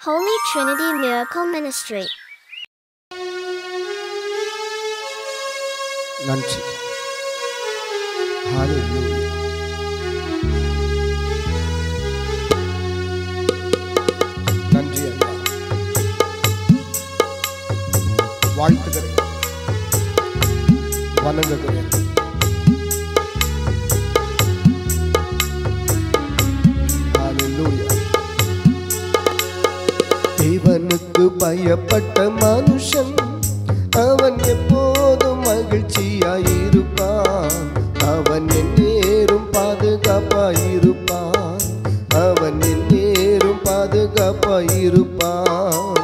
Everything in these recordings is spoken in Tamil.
Holy Trinity Miracle Ministry. நன்றி. ஹalleluya. நன்றி ஐயா. வாழ்த்துகிறேன், வணங்குகிறேன். ஹalleluya. தேவனுக்கு பயப்பட்ட மனுஷன் அவன் எப்போதும் மகிழ்ச்சியாயிருப்பான். அவன் எந்நேரும் பாதுகாப்பாயிருப்பான். அவன் எந்நேரும் பாதுகாப்பாயிருப்பான்.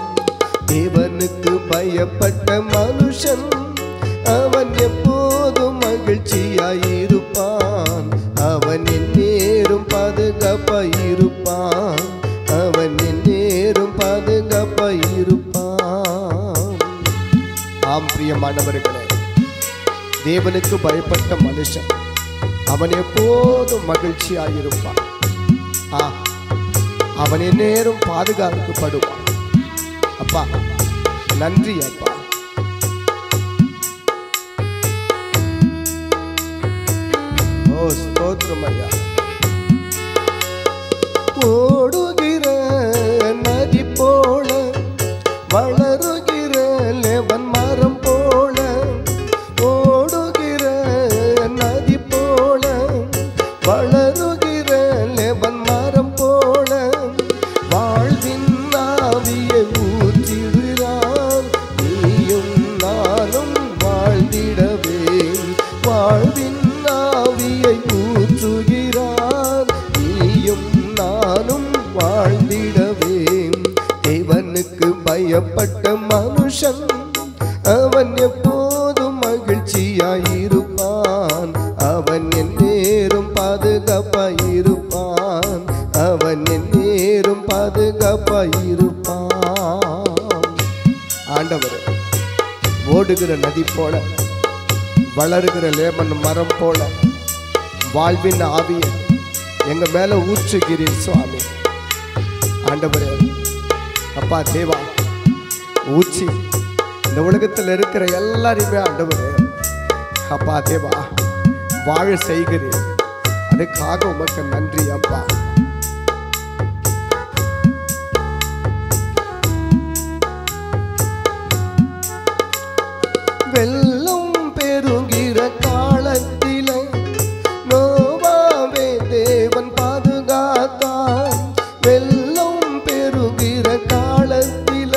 தேவனுக்கு பயப்பட்ட மனுஷன் அவன் எப்போதும் மகிழ்ச்சியாயிருப்பான். அவன் எந்நேரும் பாதுகாப்பாயிருப்பான். அவன் எந்நேரும் பாதுகாப்பாயிருப்பான். ஆம் பிரியமானவர்களே, தேவனுக்கு பயப்பட்ட மனுஷன் அவன் எப்போதும் மகிழ்ச்சியாயிருப்பான். அவன் எந்நேரம் பாதுகாக்கப்படுவான். அப்பா நன்றி அப்பா. ஓ ஸ்தோத்திரம் ஐயா. ஓடுகிற நதி போல வளருகிற லெபன் மரம் போல, ஓடுகிற நதி போல வளருகிற லெபன் மரம் போல, வாழ்வின் ஆவியை ஊற்றிடுகிறார். நீயும் நானும் வாழ்ந்திடவே வாழ்வின் ஆவியை ஊற்றுகிறார். நீயும் நானும் வாழ்ந்திடவே. தேவனுக்கு பயப்பட்ட மனுஷன் அவன் எப்போதும் மகிழ்ச்சியாயிருப்பான். அவன் எந்நேரும் பாதுகாப்பாயிருப்பான். அவன் எந்நேரும் பாதுகாப்பாயிருப்பான். ஆண்டவரே, ஓடுகிற நதி போல வளருகிற லேமன் மரம் போல வாழ்வின் ஆவியை எங்க மேல ஊற்றுகிறீர் சுவாமி. ஆண்டவரே அப்பா தேவா, ஊச்சி இந்த உலகத்தில் இருக்கிற எல்லாரையுமே ஆண்டவரே அப்பா தேவா வாழ செய்கிறேன். அதுக்காக உமக்கு நன்றி அப்பா. வெள்ளம் பெருகிற காலத்தில நோவாவே தேவன் பாதுகாத்தான். வெள்ளம் பெருகிற காலத்தில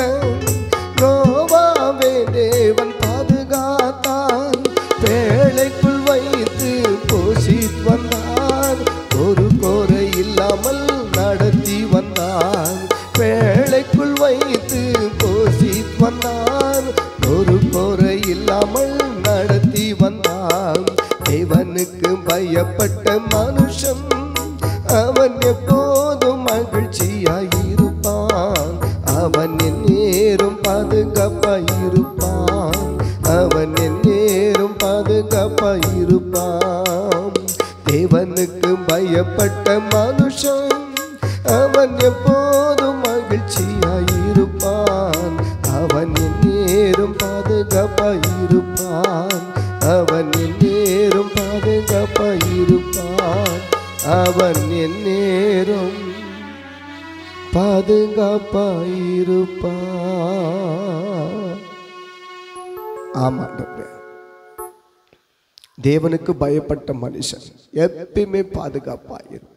நோவாவே தேவன் பாதுகாத்தான். பேழைக்குள் வைத்து போஷித்து வந்தார். ஒரு குறை இல்லாமல் நடத்தி வந்தார். பேழைக்குள் வைத்து போஷித்து வந்தார். ஒரு குறை இல்லாமல் நடத்தி வந்தார். தேவனுக்கு பயப்பட்ட மனுஷன் அவன் எப்போதும் மகிழ்ச்சியாயிருப்பான். அவன் எந்நேரும் பாதுகாப்பாயிருப்பான். அவன் எந்நேரும் பாதுகாப்பாயிருப்பான். தேவனுக்கு பயப்பட்ட மனுஷன் அவன் எப்போதும் மகிழ்ச்சியாயிருப்பான். அவன் எந்நேரும் பாதுகாப்பாயிருப்பான். அவன் எந்நேரும் பாதுகாப்பாயிருப்பான். அவன் எந்நேரும் பாதுகாப்பாயிருப்பான். ஆமாண்டவரே, தேவனுக்கு பயப்பட்ட மனுஷன் எப்பயுமே பாதுகாப்பாயிருப்பான்.